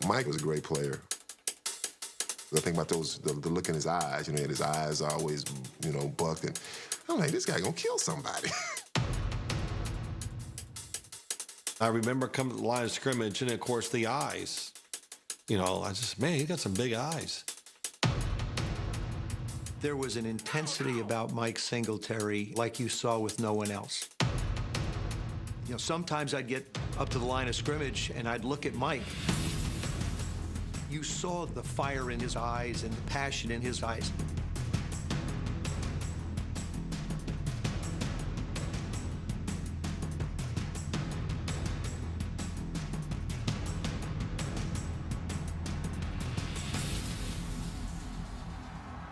Mike was a great player. I think about the look in his eyes. You know, his eyes are always, you know, bucked. And I'm like, this guy gonna kill somebody. I remember coming to the line of scrimmage, and of course the eyes. You know, I just, man, he got some big eyes. There was an intensity about Mike Singletary like you saw with no one else. You know, sometimes I'd get up to the line of scrimmage and I'd look at Mike. You saw the fire in his eyes and the passion in his eyes.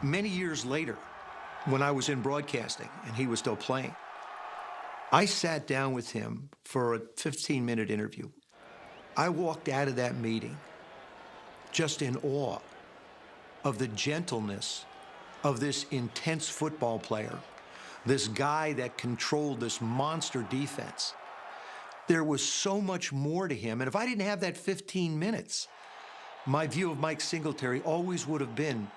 Many years later, when I was in broadcasting and he was still playing, I sat down with him for a 15-minute interview. I walked out of that meeting just in awe of the gentleness of this intense football player, this guy that controlled this monster defense. There was so much more to him, and if I didn't have that 15 minutes, my view of Mike Singletary always would have been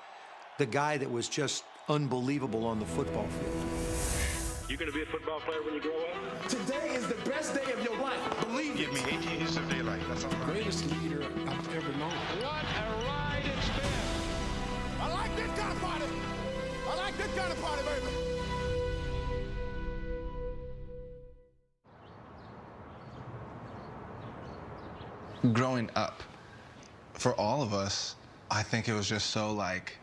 the guy that was just unbelievable on the football field. You gonna be a football player when you grow up? Today is the best day of your life. Believe Give me 18 years of daylight. That's all. Greatest leader I've ever known. What a ride it's been! I like this kind of party. I like this kind of party, baby. Growing up, for all of us, I think it was just so like,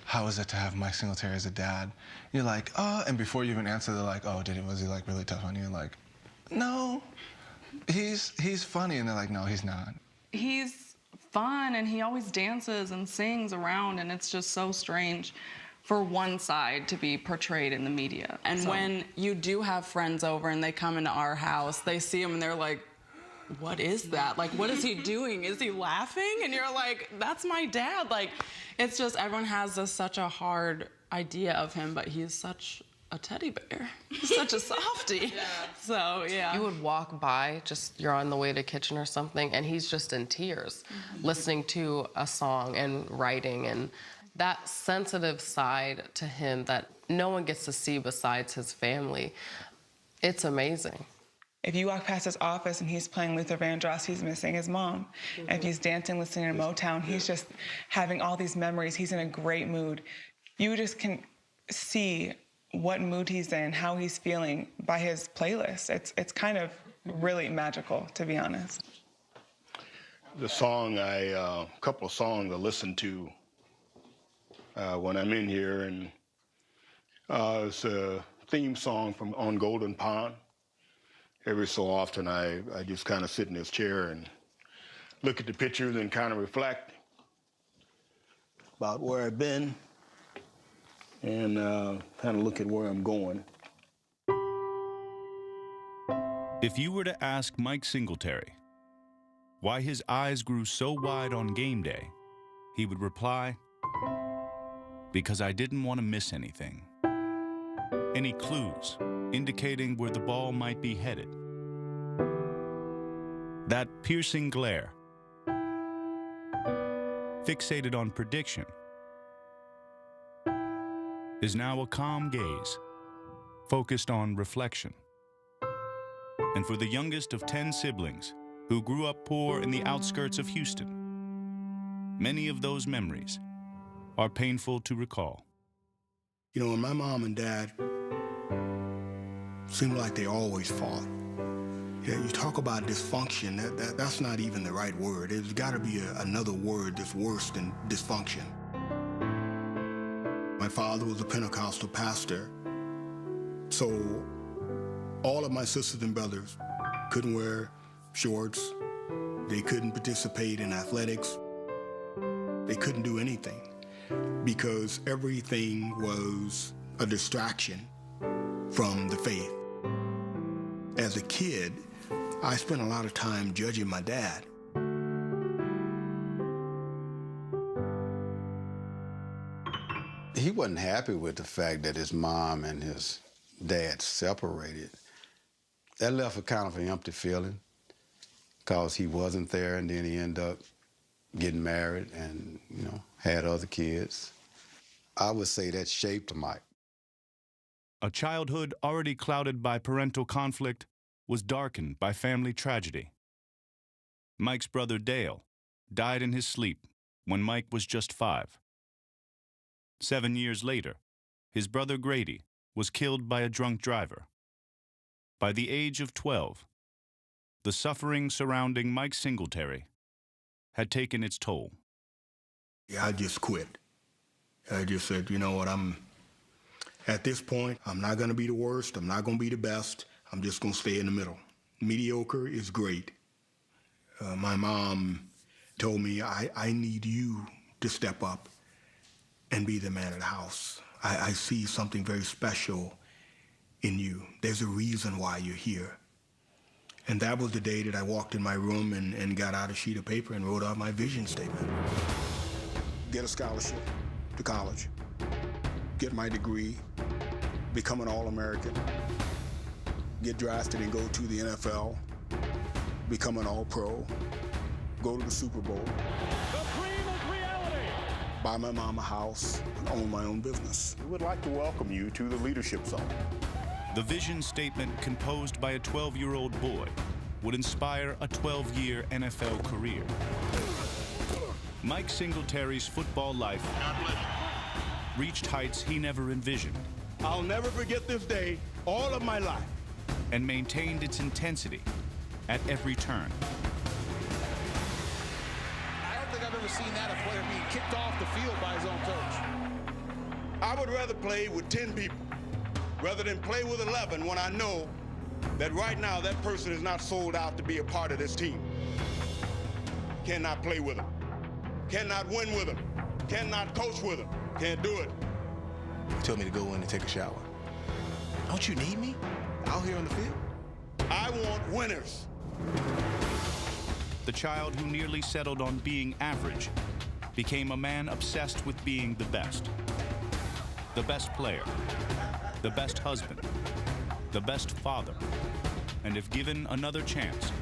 how is it to have Mike Singletary as a dad? You're like, oh, and before you even answer, they're like, oh, was he like really tough on you? Like, no, he's funny. And they're like, no, he's not. He's fun, and he always dances and sings around, and it's just so strange for one side to be portrayed in the media. And when you do have friends over and they come into our house, they see him and they're like, what is that? Like, what is he doing? Is he laughing? And you're like, that's my dad. Like, it's just, everyone has such a hard idea of him, but he's such a teddy bear. He's such a softie. Yeah. So, yeah. You would walk by, just you're on the way to kitchen or something, and he's just in tears, listening to a song and writing, and that sensitive side to him that no one gets to see besides his family. It's amazing. If you walk past his office and he's playing Luther Vandross, he's missing his mom. If he's dancing, listening to Motown, he's just having all these memories. He's in a great mood. You just can see what mood he's in, how he's feeling by his playlist. It's kind of really magical, to be honest. The song, a couple of songs I listen to when I'm in here, and it's a theme song from On Golden Pond. Every so often, I just kind of sit in this chair and look at the pictures and kind of reflect about where I've been and kind of look at where I'm going. If you were to ask Mike Singletary why his eyes grew so wide on game day, he would reply, because I didn't want to miss anything. Any clues indicating where the ball might be headed. That piercing glare, fixated on prediction, is now a calm gaze, focused on reflection. And for the youngest of 10 siblings who grew up poor in the outskirts of Houston, many of those memories are painful to recall. You know, when my mom and dad seemed like they always fought. Yeah, you talk about dysfunction, that's not even the right word. There's got to be another word that's worse than dysfunction. My father was a Pentecostal pastor, so all of my sisters and brothers couldn't wear shorts. They couldn't participate in athletics. They couldn't do anything because everything was a distraction from the faith. As a kid, I spent a lot of time judging my dad. He wasn't happy with the fact that his mom and his dad separated. That left a kind of an empty feeling because he wasn't there, and then he ended up getting married and, had other kids. I would say that shaped Mike. A childhood already clouded by parental conflict was darkened by family tragedy. Mike's brother Dale died in his sleep when Mike was just 5. 7 years later, his brother Grady was killed by a drunk driver. By the age of 12, the suffering surrounding Mike Singletary had taken its toll. I just quit. I just said, you know what, at this point, I'm not going to be the worst. I'm not going to be the best. I'm just going to stay in the middle. Mediocre is great. My mom told me, I need you to step up and be the man of the house. I see something very special in you. There's a reason why you're here. And that was the day that I walked in my room and got out a sheet of paper and wrote out my vision statement. Get a scholarship to college, get my degree, become an All-American, get drafted and go to the NFL, become an All-Pro, go to the Super Bowl, The dream is reality. buy my mom a house, and own my own business. We would like to welcome you to the Leadership Zone. The vision statement composed by a 12-year-old boy would inspire a 12-year NFL career. Mike Singletary's football life reached heights he never envisioned. I'll never forget this day all of my life. And maintained its intensity at every turn. I don't think I've ever seen that, a player being kicked off the field by his own coach. I would rather play with 10 people rather than play with 11 when I know that right now that person is not sold out to be a part of this team. Cannot play with them. Cannot win with them. Cannot coach with them. Can't do it. He told me to go in and take a shower. Don't you need me out here on the field? I want winners. The child who nearly settled on being average became a man obsessed with being the best. The best player, the best husband, the best father, and if given another chance,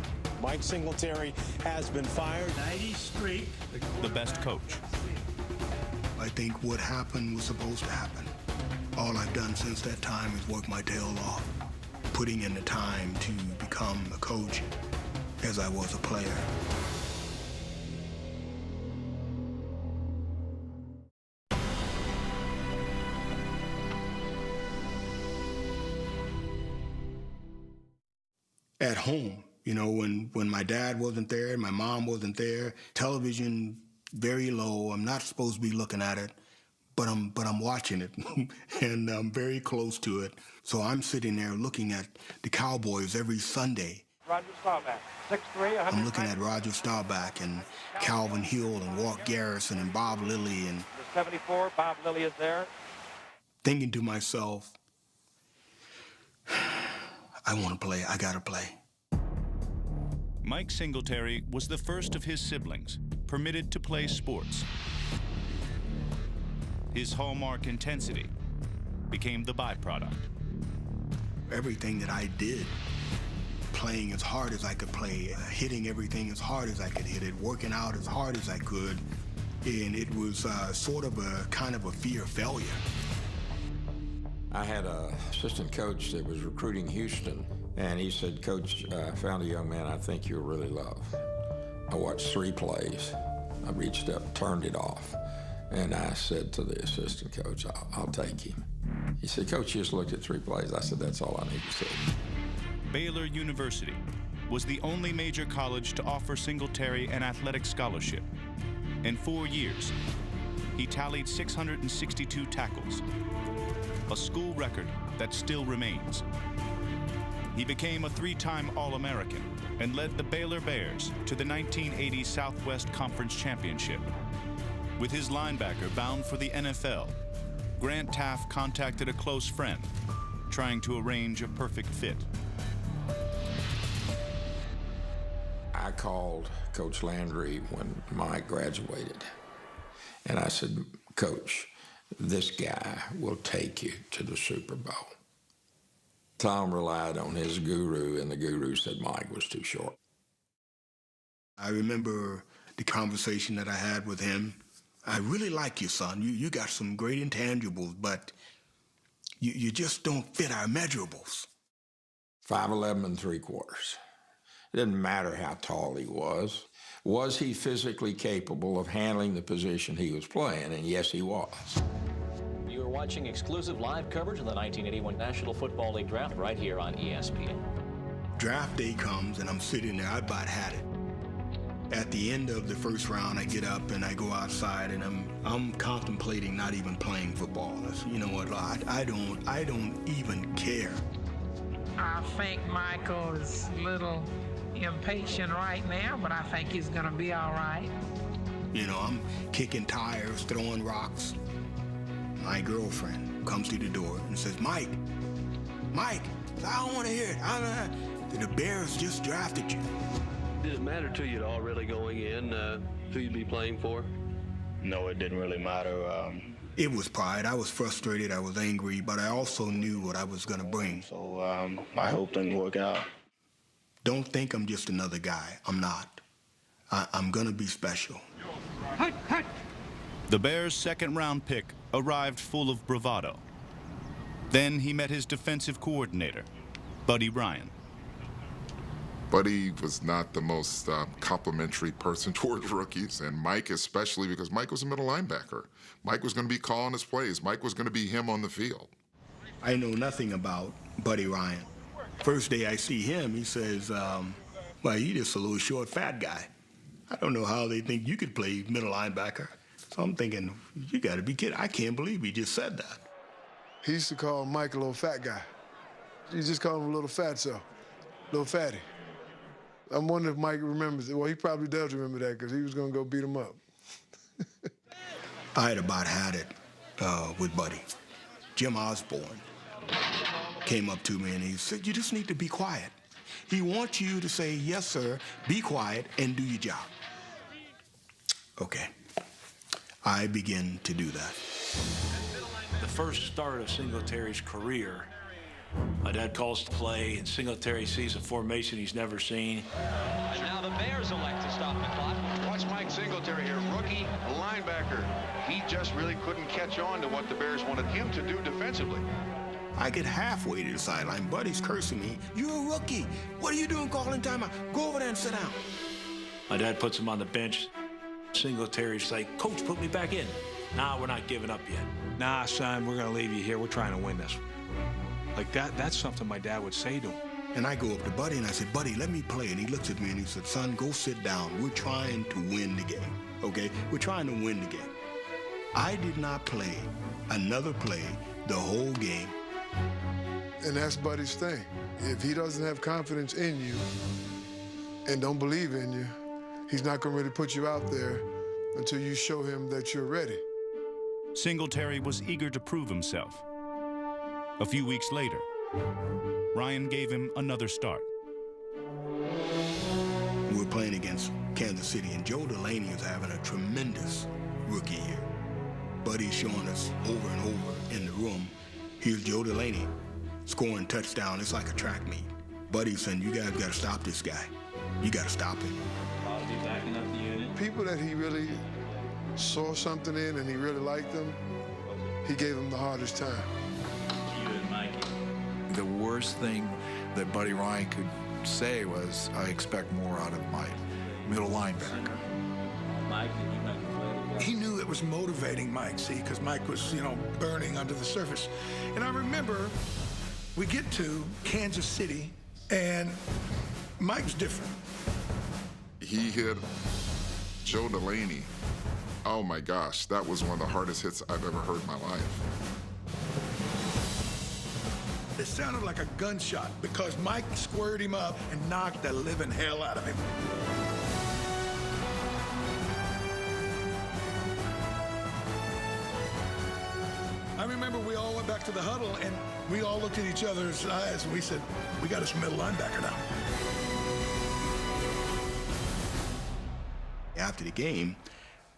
Mike Singletary has been fired. 90 streak. the best coach. I think what happened was supposed to happen. All I've done since that time is work my tail off, putting in the time to become a coach as I was a player. At home, when my dad wasn't there, my mom wasn't there, television very low. I'm not supposed to be looking at it, but I'm watching it, and I'm very close to it. So I'm sitting there looking at the Cowboys every Sunday. Roger Staubach, 6'3", I'm looking at Roger Staubach and Calvin Hill and Walt Garrison and Bob Lilly, and the 74, Bob Lilly is there. Thinking to myself, I want to play. I got to play. Mike Singletary was the first of his siblings permitted to play sports. His hallmark intensity became the byproduct. Everything that I did, playing as hard as I could play, hitting everything as hard as I could hit it, working out as hard as I could, and it was sort of a kind of a fear of failure. I had an assistant coach that was recruiting Houston, and he said, "Coach, I found a young man I think you'll really love." I watched 3 plays. I reached up, turned it off, and I said to the assistant coach, I'll take him. He said, "Coach, you just looked at 3 plays." I said, "That's all I need to see." Baylor University was the only major college to offer Singletary an athletic scholarship. In 4 years, he tallied 662 tackles, a school record that still remains. He became a 3-time All-American and led the Baylor Bears to the 1980 Southwest Conference Championship. With his linebacker bound for the NFL, Grant Taft contacted a close friend, trying to arrange a perfect fit. I called Coach Landry when Mike graduated, and I said, "Coach, this guy will take you to the Super Bowl." Tom relied on his guru, and the guru said Mike was too short. I remember the conversation that I had with him. I really like you, son. You got some great intangibles, but you just don't fit our measurables. 5'11" and 3/4. It didn't matter how tall he was. Was he physically capable of handling the position he was playing? And yes, he was. You are watching exclusive live coverage of the 1981 National Football League Draft right here on ESPN. Draft day comes, and I'm sitting there. I about had it. At the end of the first round, I get up and I go outside, and I'm contemplating not even playing football. I said, you know what? I don't even care. I think Michael is a little impatient right now, but I think he's going to be all right. You know, I'm kicking tires, throwing rocks. My girlfriend comes through the door and says, Mike, I don't want to hear it. The Bears just drafted you. Did it matter to you at all, really, going in, who you'd be playing for? No, it didn't really matter. It was pride. I was frustrated. I was angry, but I also knew what I was going to bring. So I hope things work out. Don't think I'm just another guy. I'm not. I'm going to be special. The Bears' second-round pick arrived full of bravado. Then he met his defensive coordinator, Buddy Ryan. Buddy was not the most complimentary person towards rookies, and Mike especially, because Mike was a middle linebacker. Mike was going to be calling his plays. Mike was going to be him on the field. I know nothing about Buddy Ryan. First day I see him, he says, well, you just a little short, fat guy. I don't know how they think you could play middle linebacker. So I'm thinking, you got to be kidding. I can't believe he just said that. He used to call Mike a little fat guy. You just call him a little fatso, little fatty. I'm wondering if Mike remembers it. Well, he probably does remember that because he was going to go beat him up. I had about had it with Buddy. Jim Osborne came up to me and he said, you just need to be quiet. He wants you to say, yes, sir, be quiet, and do your job. Okay. I begin to do that. The first start of Singletary's career, my dad calls the play, and Singletary sees a formation he's never seen. And now the Bears elect to stop the clock. Watch Mike Singletary here, rookie linebacker. He just really couldn't catch on to what the Bears wanted him to do defensively. I get halfway to the sideline. Buddy's cursing me. You're a rookie. What are you doing calling timeout? Go over there and sit down. My dad puts him on the bench. Singletary's like, Coach, put me back in. Nah, we're not giving up yet. Nah, son, we're going to leave you here. We're trying to win this one. Like that's something my dad would say to him. And I go up to Buddy and I said, Buddy, let me play. And he looks at me and he said, son, go sit down. We're trying to win the game, okay? We're trying to win the game. I did not play another play the whole game. And that's Buddy's thing. If he doesn't have confidence in you and don't believe in you, he's not going to really put you out there until you show him that you're ready. Singletary was eager to prove himself. A few weeks later, Ryan gave him another start. We were playing against Kansas City, and Joe Delaney was having a tremendous rookie year. Buddy's showing us over and over in the room. Here's Joe Delaney scoring touchdown. It's like a track meet. Buddy saying, you guys got to stop this guy. You got to stop him. I'll be backing up the unit. People that he really saw something in and he really liked them, he gave them the hardest time. You and Mikey. The worst thing that Buddy Ryan could say was, I expect more out of my middle linebacker. Mike, did you make a play? He knew it was motivating Mike, see, because Mike was, burning under the surface. And I remember we get to Kansas City, and Mike's different. He hit Joe Delaney. Oh my gosh, that was one of the hardest hits I've ever heard in my life. It sounded like a gunshot because Mike squared him up and knocked the living hell out of him. I remember we all went back to the huddle and we all looked at each other's eyes and we said, we got us a middle linebacker now. After the game,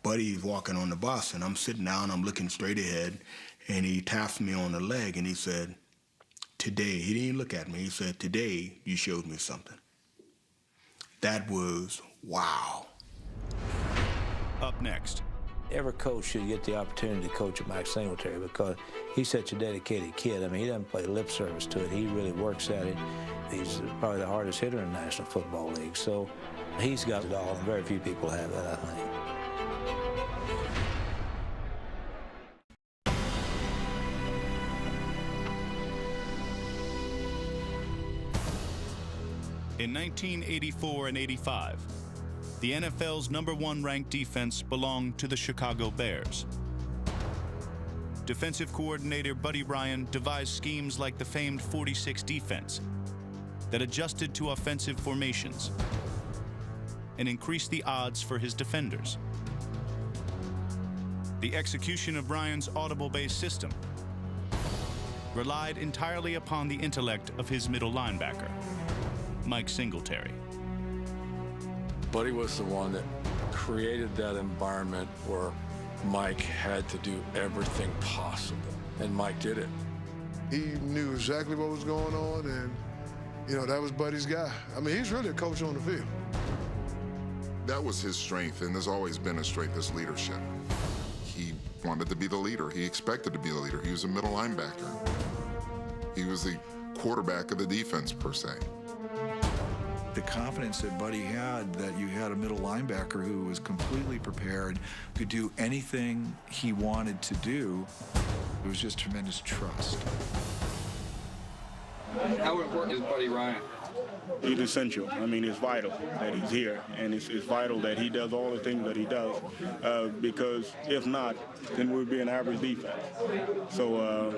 Buddy's walking on the bus, and I'm sitting down, I'm looking straight ahead, and he taps me on the leg, and he said, today, he didn't look at me, he said, today you showed me something. That was wow. Up next. Every coach should get the opportunity to coach at Mike Singletary because he's such a dedicated kid. I mean, he doesn't play lip service to it. He really works at it. He's probably the hardest hitter in the National Football League. So he's got it all, and very few people have that, I think. In 1984 and 85, the NFL's #1 ranked defense belonged to the Chicago Bears. Defensive coordinator Buddy Ryan devised schemes like the famed 46 defense that adjusted to offensive formations and increased the odds for his defenders. The execution of Ryan's audible-based system relied entirely upon the intellect of his middle linebacker, Mike Singletary. Buddy was the one that created that environment where Mike had to do everything possible, and Mike did it. He knew exactly what was going on, and, you know, that was Buddy's guy. I mean, he's really a coach on the field. That was his strength, and there's always been a strength, is leadership. He wanted to be the leader. He expected to be the leader. He was a middle linebacker. He was the quarterback of the defense, per se. The confidence that Buddy had, that you had a middle linebacker who was completely prepared, could do anything he wanted to do, it was just tremendous trust. How important is Buddy Ryan? He's essential. I mean, it's vital that he's here, and it's vital that he does all the things that he does, because if not, then we'll be an average defense. So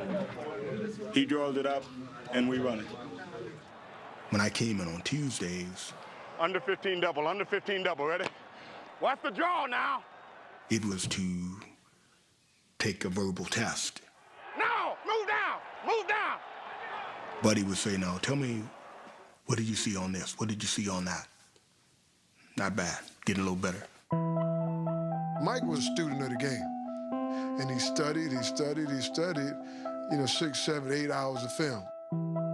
he draws it up, and we run it. When I came in on Tuesdays, Under 15 double, ready? Watch the draw now. it was to take a verbal test. No, move down. Buddy would say, now, tell me, what did you see on this? What did you see on that? Not bad, getting a little better. Mike was a student of the game, and he studied, you know, 6, 7, 8 hours of film.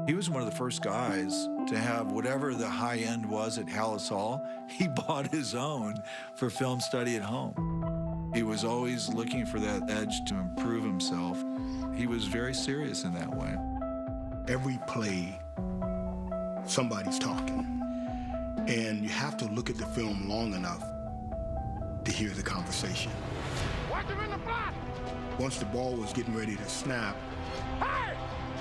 He was one of the first guys to have whatever the high end was at Hallis Hall. He bought his own for film study at home. He was always looking for that edge to improve himself. He was very serious in that way. Every play, somebody's talking. And you have to look at the film long enough to hear the conversation. Watch him in the flat. Once the ball was getting ready to snap, Hey,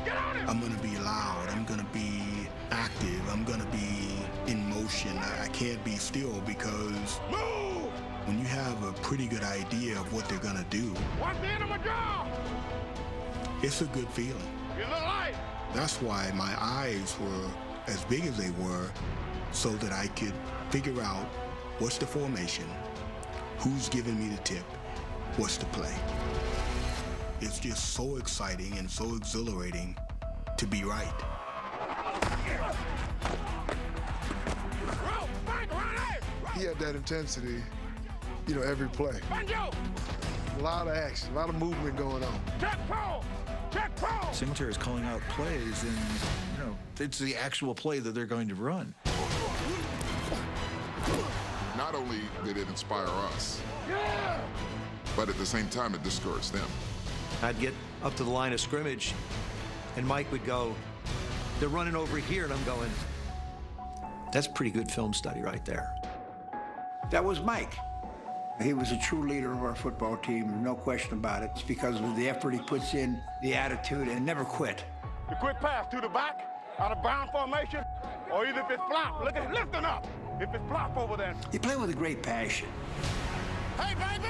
get on him. I'm gonna be loud, I'm gonna be active, I'm gonna be in motion. I can't be still because Move! when you have a pretty good idea of what they're gonna do, Watch the end of my jaw. it's a good feeling. Get a little light. That's why my eyes were as big as they were, so that I could figure out what's the formation, who's giving me the tip, what's the play. It's just so exciting and so exhilarating to be right. He had that intensity, you know, every play. A lot of action, a lot of movement going on. Check pro. Singletary is calling out plays, and you know it's the actual play that they're going to run. Not only did it inspire us, but at the same time, it discouraged them. I'd get up to the line of scrimmage, and Mike would go, they're running over here, and I'm going, that's pretty good film study right there. That was Mike. He was a true leader of our football team, no question about it. It's because of the effort he puts in, the attitude, and never quit. The quick pass to the back, out of bound formation, or either if it's flop, look at it lifting up. If it's flop over there. You play with a great passion. Hey, baby,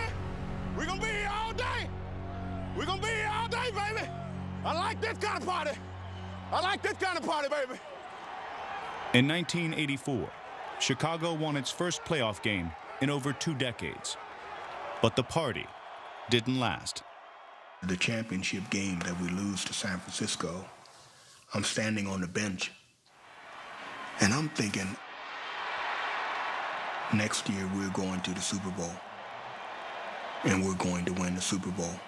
we're gonna be here all day. We're gonna be here all day, baby. I like this kind of party. Baby. In 1984, Chicago won its first playoff game in over 2 decades. But the party didn't last. The championship game that we lose to San Francisco, I'm standing on the bench, and I'm thinking, next year we're going to the Super Bowl, and we're going to win the Super Bowl.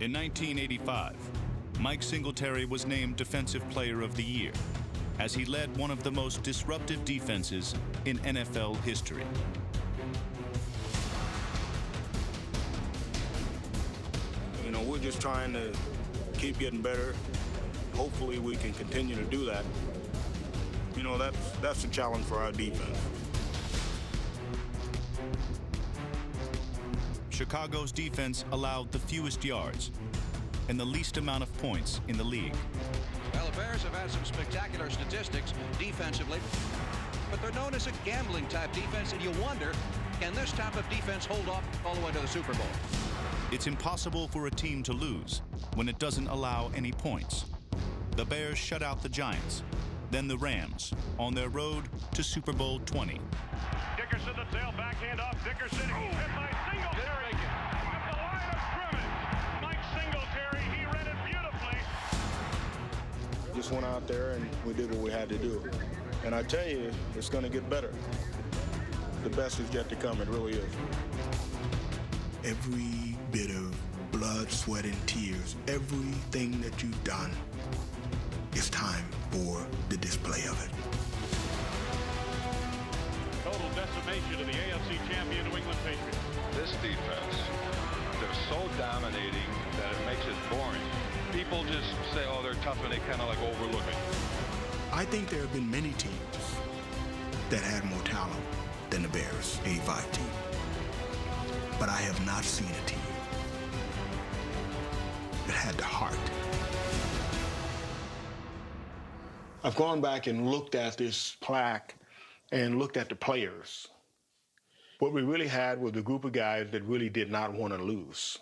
In 1985, Mike Singletary was named Defensive Player of the Year as he led one of the most disruptive defenses in NFL history. You know, we're just trying to keep getting better. Hopefully we can continue to do that. You know, that's the challenge for our defense. Chicago's defense allowed the fewest yards and the least amount of points in the league. Well, the Bears have had some spectacular statistics defensively, but they're known as a gambling-type defense, and you wonder, can this type of defense hold off all the way to the Super Bowl? It's impossible for a team to lose when it doesn't allow any points. The Bears shut out the Giants, then the Rams, on their road to Super Bowl 20. Dickerson, the tail backhand off Dickerson. He's hit by Singletary at the line of scrimmage. Mike Singletary, he read it beautifully. Just went out there and we did what we had to do. And I tell you, it's going to get better. The best is yet to come, it really is. Every bit of blood, sweat, and tears, everything that you've done, it's time for the display of it. Total decimation of the AFC champion New England Patriots. This defense, they're so dominating that it makes it boring. People just say, oh, they're tough, and they kind of like overlook it. I think there have been many teams that had more talent than the Bears, 85 team. But I have not seen a team that had the heart. I've gone back and looked at this plaque and looked at the players. What we really had was a group of guys that really did not want to lose.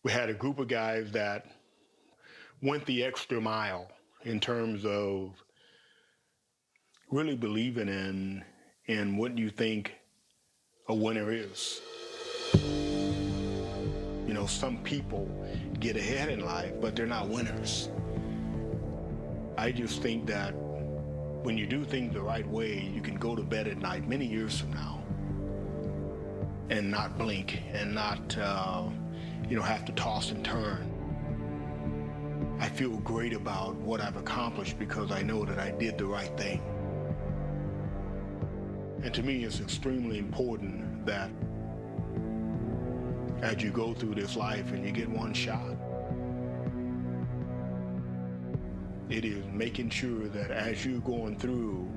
We had a group of guys that went the extra mile in terms of really believing in what you think a winner is. You know, some people get ahead in life, but they're not winners. I just think that when you do things the right way, you can go to bed at night many years from now and not blink and not, have to toss and turn. I feel great about what I've accomplished because I know that I did the right thing. And to me, it's extremely important that as you go through this life and you get one shot, it is making sure that as you're going through,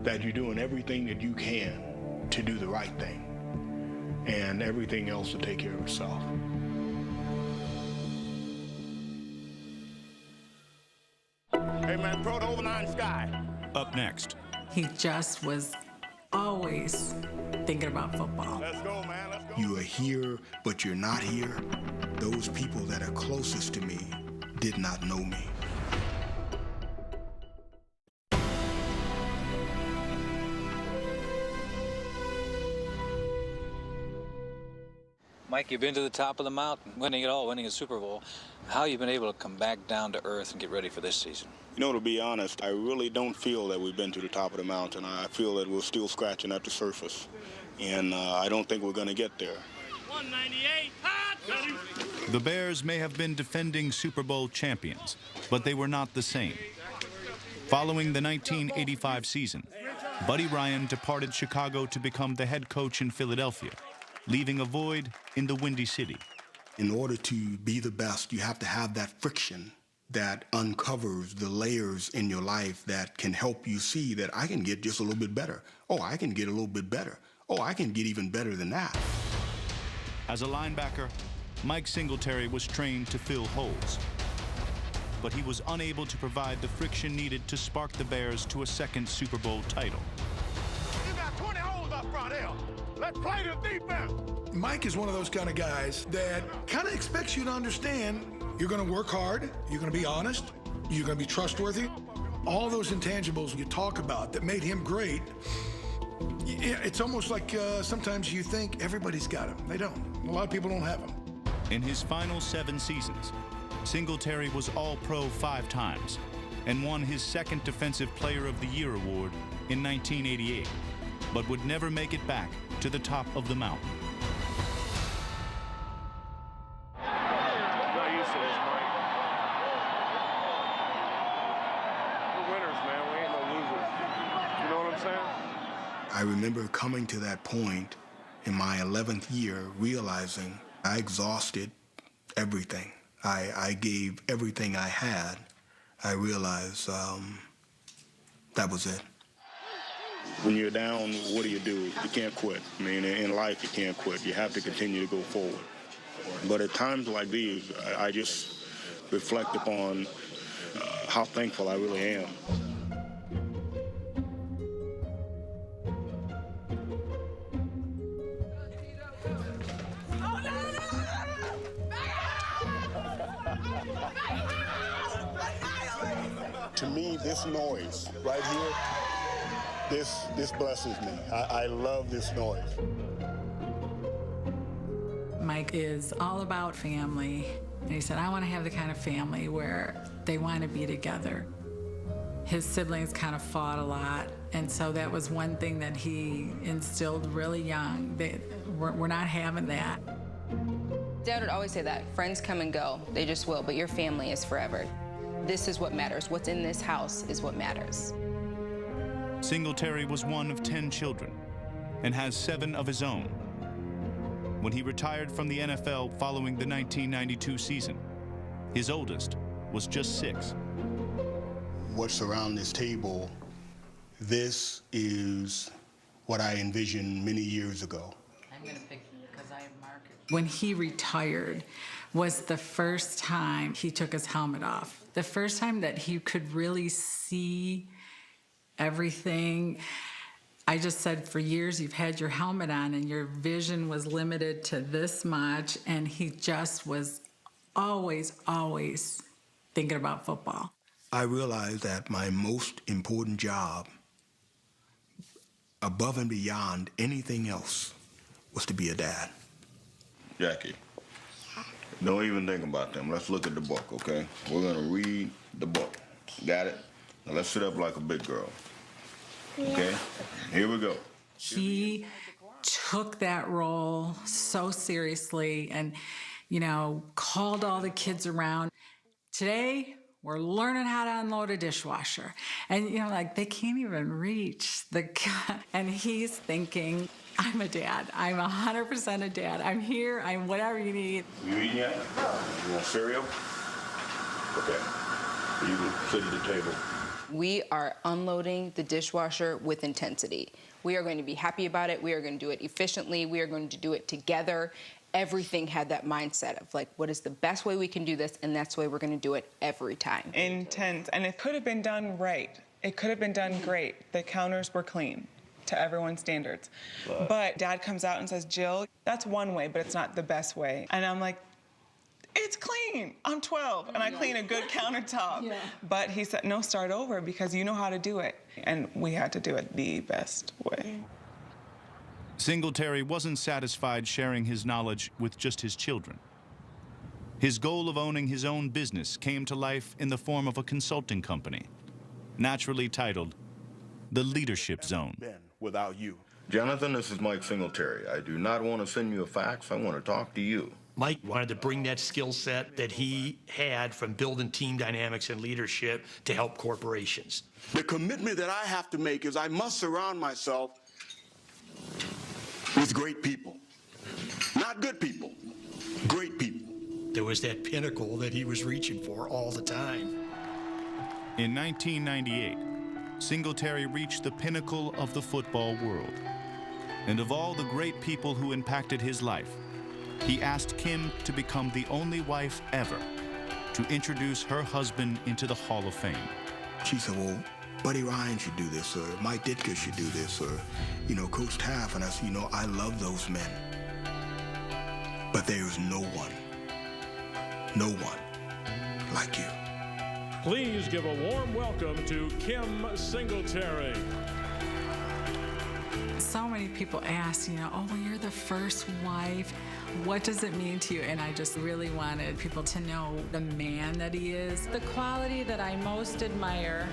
that you're doing everything that you can to do the right thing, and everything else will take care of itself. Hey man, throw the overnight sky. Up next. He just was always thinking about football. Let's go, man, let's go. You are here, but you're not here. Those people that are closest to me did not know me. Mike, you've been to the top of the mountain, winning it all, winning a Super Bowl. How you been able to come back down to earth and get ready for this season? You know, to be honest, I really don't feel that we've been to the top of the mountain. I feel that we're still scratching at the surface. And I don't think we're going to get there. 198. The Bears may have been defending Super Bowl champions, but they were not the same. Following the 1985 season, Buddy Ryan departed Chicago to become the head coach in Philadelphia, leaving a void in the Windy City. In order to be the best, you have to have that friction that uncovers the layers in your life that can help you see that I can get just a little bit better. Oh, I can get a little bit better. Oh, I can get even better than that. As a linebacker, Mike Singletary was trained to fill holes. But he was unable to provide the friction needed to spark the Bears to a second Super Bowl title. You got 20 holes up front here. Let's play the defense. Mike is one of those kind of guys that kind of expects you to understand you're going to work hard, you're going to be honest, you're going to be trustworthy. All those intangibles you talk about that made him great, it's almost like sometimes you think everybody's got them. They don't. A lot of people don't have them. In his final 7 seasons, Singletary was All-Pro 5 times and won his second Defensive Player of the Year award in 1988, but would never make it back to the top of the mountain. Not used to this, Mike. We're winners, man. We ain't fan? I remember coming to that point in my 11th year, realizing I exhausted everything. I gave everything I had. I realized that was it. When you're down, what do? You can't quit. I mean, in life, you can't quit. You have to continue to go forward. But at times like these, I just reflect upon how thankful I really am. To me, this noise right here, this blesses me. I love this noise. Mike is all about family. And he said, I want to have the kind of family where they want to be together. His siblings kind of fought a lot. And so that was one thing that he instilled really young. We're not having that. Dad would always say that. Friends come and go. They just will. But your family is forever. This is what matters. What's in this house is what matters. Singletary was one of 10 children and has 7 of his own. When he retired from the NFL following the 1992 season, his oldest was just 6. What's around this table, this is what I envisioned many years ago. I'm going to pick because I marked it. When he retired was the first time he took his helmet off. The first time that he could really see everything. I just said, for years you've had your helmet on and your vision was limited to this much, and he just was always, always thinking about football. I realized that my most important job, above and beyond anything else, was to be a dad. Jackie, don't even think about them. Let's look at the book, okay? We're going to read the book. Got it? Now let's sit up like a big girl. Okay, here we go. He took that role so seriously and, called all the kids around. Today, we're learning how to unload a dishwasher. And, they can't even reach the guy. And he's thinking, I'm a dad. I'm 100% a dad. I'm here. I'm whatever you need. You eating yet? You want cereal? Okay. You can sit at the table. We are unloading the dishwasher with intensity. We are going to be happy about it. We are going to do it efficiently. We are going to do it together. Everything had that mindset of what is the best way we can do this, and that's the way we're going to do it every time. Intense, and it could have been done right. It could have been done great. The counters were clean to everyone's standards. But Dad comes out and says, Jill, that's one way, but it's not the best way. And I'm like, it's clean. I'm 12, and I clean a good countertop. Yeah. But he said, no, start over, because you know how to do it. And we had to do it the best way. Singletary wasn't satisfied sharing his knowledge with just his children. His goal of owning his own business came to life in the form of a consulting company, naturally titled The Leadership Zone. Without you. Jonathan, this is Mike Singletary. I do not want to send you a fax. I want to talk to you. Mike wanted to bring that skill set that he had from building team dynamics and leadership to help corporations. The commitment that I have to make is I must surround myself with great people. Not good people, great people. There was that pinnacle that he was reaching for all the time. In 1998, Singletary reached the pinnacle of the football world. And of all the great people who impacted his life, he asked Kim to become the only wife ever to introduce her husband into the Hall of Fame. She said, well, Buddy Ryan should do this, or Mike Ditka should do this, or, Coach Taft. And I said, I love those men. But there's no one like you. Please give a warm welcome to Kim Singletary. So many people ask, oh, well, you're the first wife. What does it mean to you? And I just really wanted people to know the man that he is. The quality that I most admire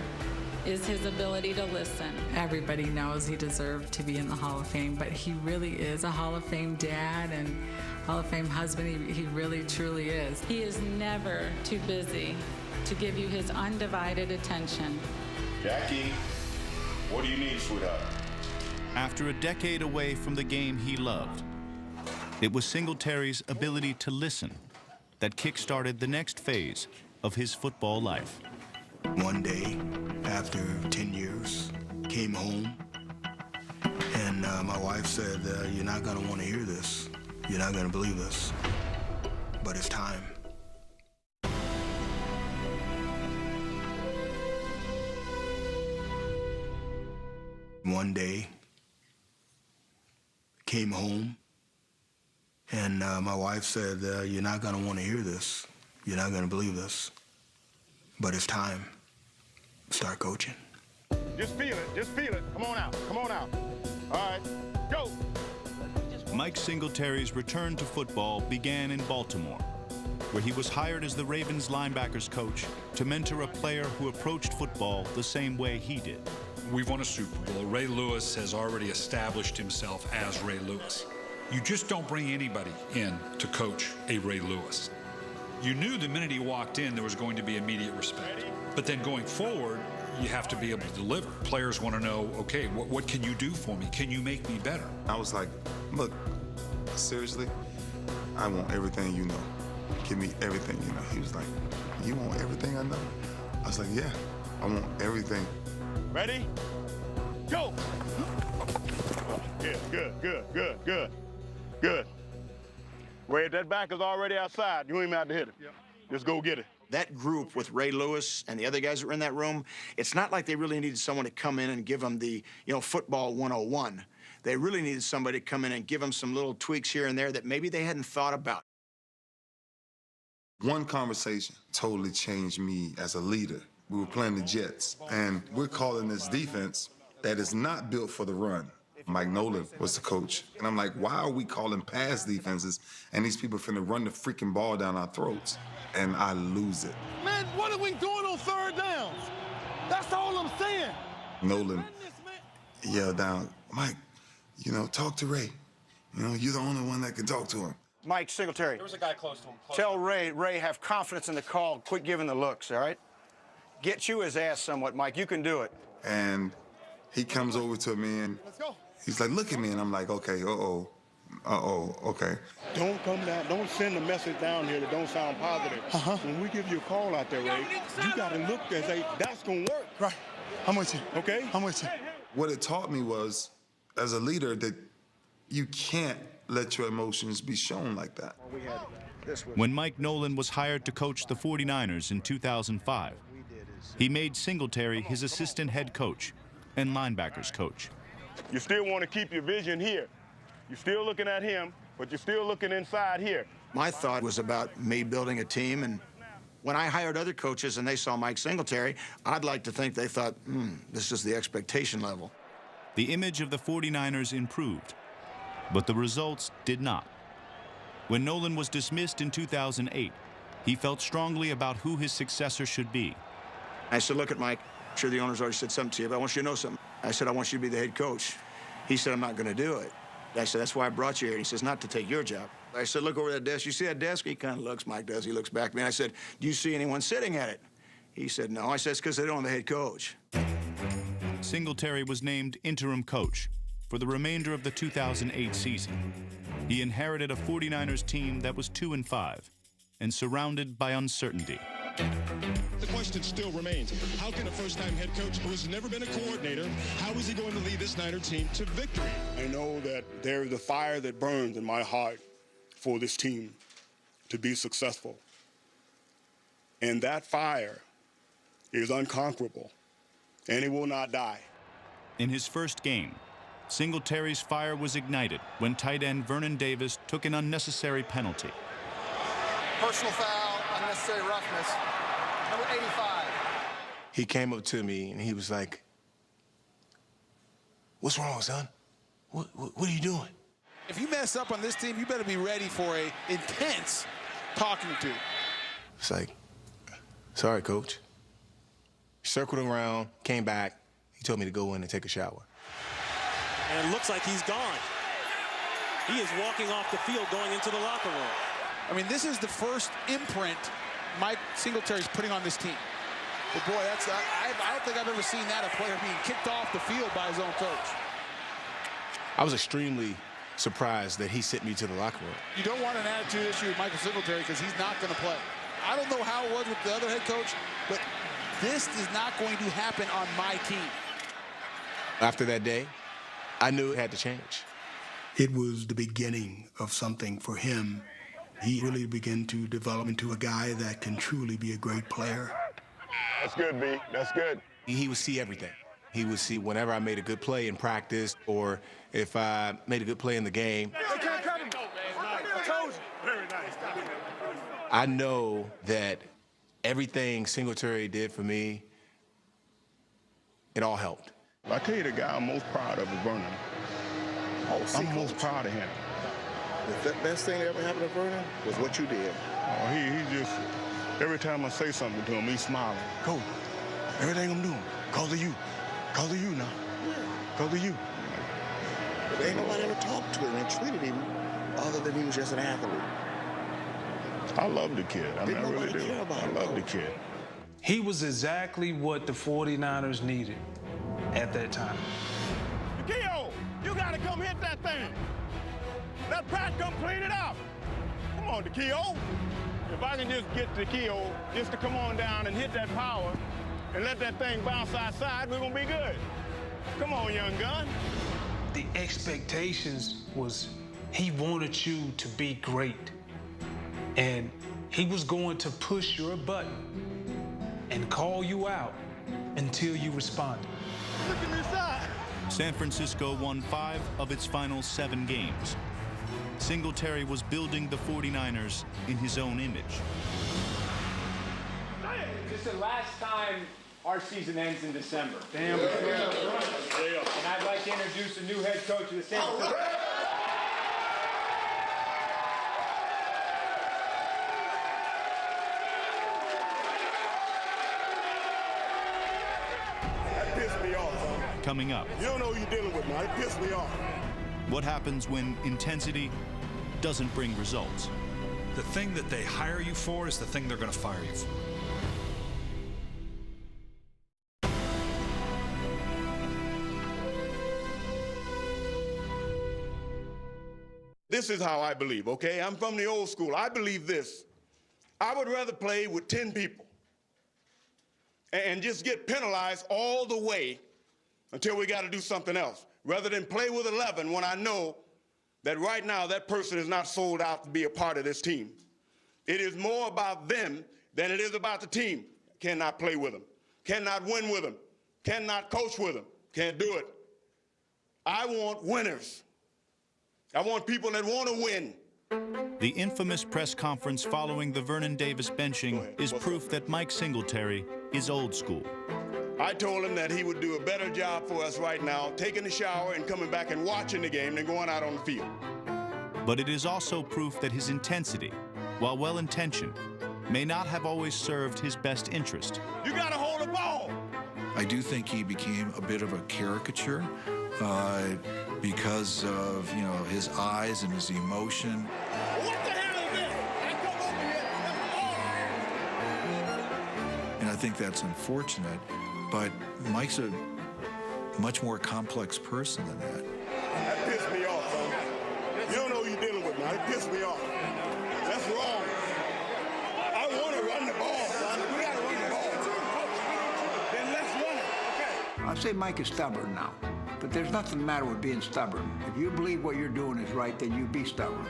is his ability to listen. Everybody knows he deserved to be in the Hall of Fame, but he really is a Hall of Fame dad and Hall of Fame husband. He really, truly is. He is never too busy to give you his undivided attention. Jackie. What do you need, sweetheart? After a decade away from the game he loved, it was Singletary's ability to listen that kick-started the next phase of his football life. One day, after 10 years, came home, and my wife said, you're not gonna wanna hear this. You're not gonna believe this, but it's time. One day, came home, and my wife said, you're not gonna wanna hear this. You're not gonna believe this, but it's time. Start coaching. Just feel it. Just feel it. Come on out. Come on out. All right. Go. Mike Singletary's return to football began in Baltimore, where he was hired as the Ravens linebackers coach to mentor a player who approached football the same way he did. We've won a Super Bowl. Ray Lewis has already established himself as Ray Lewis. You just don't bring anybody in to coach a Ray Lewis. You knew the minute he walked in there was going to be immediate respect. But then going forward, you have to be able to deliver. Players want to know, okay, what can you do for me? Can you make me better? I was like, look, seriously, I want everything you know. Give me everything you know. He was like, you want everything I know? I was like, yeah, I want everything. Ready? Go. Good. Ray, that back is already outside. You ain't even have to hit it. Yep. Just go get it. That group with Ray Lewis and the other guys that were in that room, it's not like they really needed someone to come in and give them the, football 101. They really needed somebody to come in and give them some little tweaks here and there that maybe they hadn't thought about. One conversation totally changed me as a leader. We were playing the Jets, and we're calling this defense that is not built for the run. Mike Nolan was the coach. And I'm like, why are we calling pass defenses and these people finna run the freaking ball down our throats? And I lose it. Man, what are we doing on third downs? That's all I'm saying. Nolan yelled down, Mike, talk to Ray. You're the only one that can talk to him. Mike Singletary. There was a guy close to him. Tell Ray, have confidence in the call. Quit giving the looks, all right? Get you his ass somewhat, Mike. You can do it. And he comes over to me and he's like, look at me. And I'm like, okay, okay. Don't come down. Don't send a message down here that don't sound positive. When we give you a call out there, Ray, you got to look and say, that's going to work. Right. I'm with you. Okay? I'm with you. What it taught me was, as a leader, that you can't let your emotions be shown like that. When Mike Nolan was hired to coach the 49ers in 2005, he made Singletary his assistant head coach and linebackers coach. You still want to keep your vision here. You're still looking at him, but you're still looking inside here. My thought was about me building a team, and when I hired other coaches and they saw Mike Singletary, I'd like to think they thought, this is the expectation level. The image of the 49ers improved, but the results did not. When Nolan was dismissed in 2008, he felt strongly about who his successor should be. I said, look at Mike, I'm sure the owner's already said something to you, but I want you to know something. I said, I want you to be the head coach. He said, I'm not going to do it. I said, that's why I brought you here. He says, not to take your job. I said, look over that desk. You see that desk? He kind of looks, Mike does. He looks back at me. I said, do you see anyone sitting at it? He said, no. I said, it's because they don't have the head coach. Singletary was named interim coach for the remainder of the 2008 season. He inherited a 49ers team that was 2-5 and surrounded by uncertainty. The question still remains, how can a first-time head coach who has never been a coordinator, how is he going to lead this Niner team to victory? I know that there is a fire that burns in my heart for this team to be successful. And that fire is unconquerable, and it will not die. In his first game, Singletary's fire was ignited when tight end Vernon Davis took an unnecessary penalty. Personal foul, unnecessary roughness. Number 85. He came up to me and he was like, what's wrong, son? What are you doing? If you mess up on this team, you better be ready for a intense talking to. It's like, sorry, coach. Circled around, came back. He told me to go in and take a shower. And it looks like he's gone. He is walking off the field going into the locker room. I mean, this is the first imprint Mike Singletary's putting on this team. But boy, I don't think I've ever seen that, a player being kicked off the field by his own coach. I was extremely surprised that he sent me to the locker room. You don't want an attitude issue with Michael Singletary because he's not going to play. I don't know how it was with the other head coach, but this is not going to happen on my team. After that day, I knew it had to change. It was the beginning of something for him. He really began to develop into a guy that can truly be a great player. That's good, B. That's good. He would see everything. He would see whenever I made a good play in practice or if I made a good play in the game. I know that everything Singletary did for me, it all helped. I tell you, the guy I'm most proud of is Vernon. I'm most proud of him. The best thing that ever happened to Vernon was what you did. Oh, he just, every time I say something to him, he's smiling. Coach, everything I'm doing, because of you. Because of you now. Because of you. But ain't nobody ever talked to him and treated him other than he was just an athlete. I love the kid. I really do. I love the kid. He was exactly what the 49ers needed at that time. Keo, you got to come hit that thing. Let Pat come clean it up. Come on, Keo. If I can just get Keo just to come on down and hit that power and let that thing bounce outside, we're going to be good. Come on, young gun. The expectations was he wanted you to be great. And he was going to push your button and call you out until you responded. Look at this side. San Francisco won 5 of its final 7 games. Singletary was building the 49ers in his own image. This is the last time our season ends in December. Damn. And I'd like to introduce the new head coach of the San Francisco. That pissed me off, son. Coming up. You don't know who you're dealing with, man. It pissed me off. What happens when intensity doesn't bring results? The thing that they hire you for is the thing they're going to fire you for. This is how I believe, okay? I'm from the old school. I believe this. I would rather play with 10 people and just get penalized all the way until we got to do something else, rather than play with 11 when I know that right now that person is not sold out to be a part of this team. It is more about them than it is about the team. Cannot play with them, cannot win with them, cannot coach with them, can't do it. I want winners. I want people that want to win. The infamous press conference following the Vernon Davis benching is proof that Mike Singletary is old school. I told him that he would do a better job for us right now, taking a shower and coming back and watching the game than going out on the field. But it is also proof that his intensity, while well-intentioned, may not have always served his best interest. You got to hold the ball. I do think he became a bit of a caricature because of, you know, his eyes and his emotion. What the hell is this? I come over here. And I think that's unfortunate, but Mike's a much more complex person than that. That pissed me off, son. You don't know who you're dealing with, man. It pissed me off. That's wrong. I want to run the ball, son. We got to run the ball. Then let's run it. Okay. I'll say Mike is stubborn now, but there's nothing the matter with being stubborn. If you believe what you're doing is right, then you be stubborn,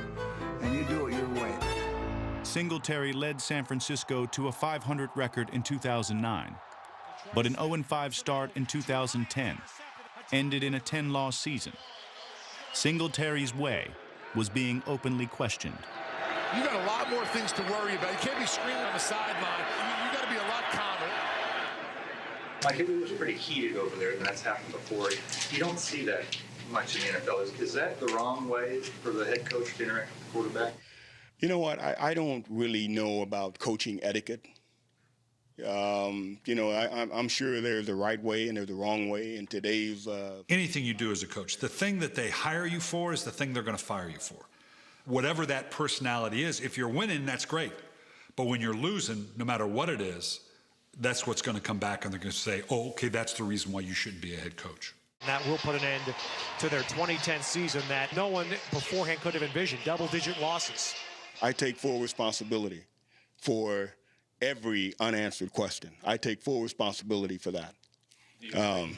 and you do it your way. Singletary led San Francisco to a .500 record in 2009, but an 0-5 start in 2010 ended in a 10-loss season. Singletary's way was being openly questioned. You got a lot more things to worry about. You can't be screaming on the sideline. You got to be a lot calmer. Mike, it was pretty heated over there, and that's happened before. You don't see that much in the NFL. Is that the wrong way for the head coach to interact with the quarterback? You know what? I don't really know about coaching etiquette. You know, I'm sure there's a right way and there's a wrong way in today's... Anything you do as a coach, the thing that they hire you for is the thing they're going to fire you for. Whatever that personality is, if you're winning, that's great. But when you're losing, no matter what it is, that's what's going to come back, and they're going to say, oh, okay, that's the reason why you shouldn't be a head coach. That will put an end to their 2010 season that no one beforehand could have envisioned, double-digit losses. I take full responsibility for every unanswered question. I take full responsibility for that. Do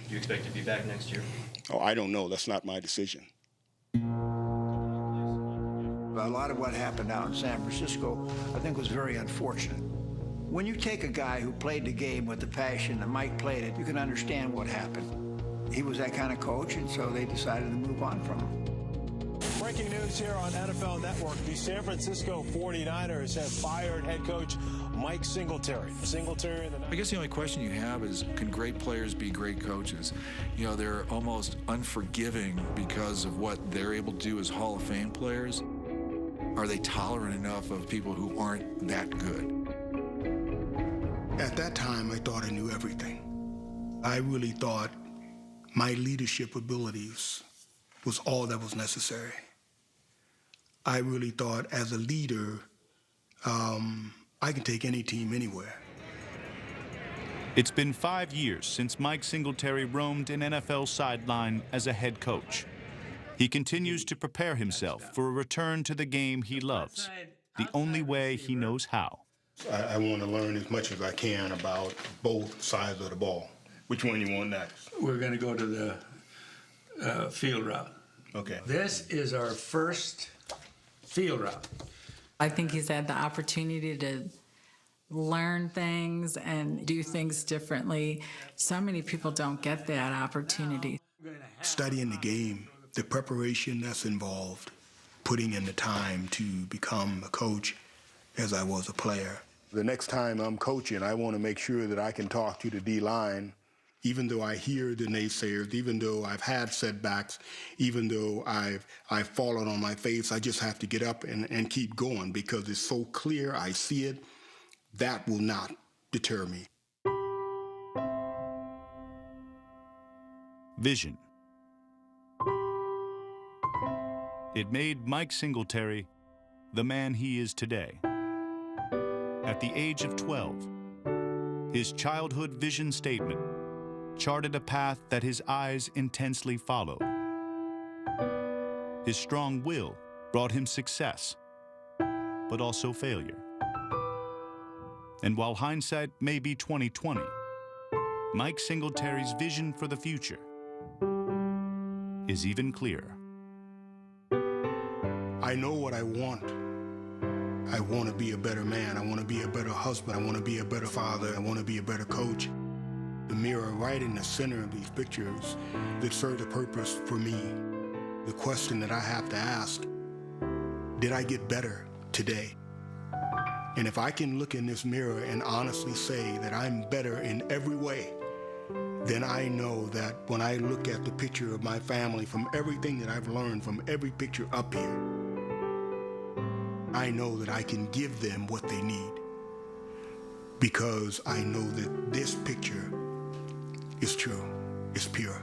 you expect to be back next year? Oh, I don't know. That's not my decision. A lot of what happened out in San Francisco, I think, was very unfortunate. When you take a guy who played the game with the passion that Mike played it, you can understand what happened. He was that kind of coach, and so they decided to move on from him. Breaking news here on NFL Network. The San Francisco 49ers have fired head coach Mike Singletary. I guess the only question you have is, can great players be great coaches? You know, they're almost unforgiving because of what they're able to do as Hall of Fame players. Are they tolerant enough of people who aren't that good? At that time, I thought I knew everything. I really thought my leadership abilities was all that was necessary. I really thought as a leader, I can take any team anywhere. It's been 5 years since Mike Singletary roamed an NFL sideline as a head coach. He continues to prepare himself for a return to the game he loves, the only way he knows how. I want to learn as much as I can about both sides of the ball. Which one you want next? We're going to go to the field route. Okay. This is our first field route. I think he's had the opportunity to learn things and do things differently. So many people don't get that opportunity. Studying the game, the preparation that's involved, putting in the time to become a coach as I was a player. The next time I'm coaching, I want to make sure that I can talk to the D-line, even though I hear the naysayers, even though I've had setbacks, even though I've fallen on my face, I just have to get up and keep going because it's so clear, I see it. That will not deter me. Vision. It made Mike Singletary the man he is today. At the age of 12, his childhood vision statement charted a path that his eyes intensely followed. His strong will brought him success, but also failure. And while hindsight may be 20/20, Mike Singletary's vision for the future is even clearer. I know what I want. I want to be a better man. I want to be a better husband. I want to be a better father. I want to be a better coach. The mirror right in the center of these pictures that serves a purpose for me. The question that I have to ask, did I get better today? And if I can look in this mirror and honestly say that I'm better in every way, then I know that when I look at the picture of my family, from everything that I've learned from every picture up here, I know that I can give them what they need because I know that this picture is true, it's pure.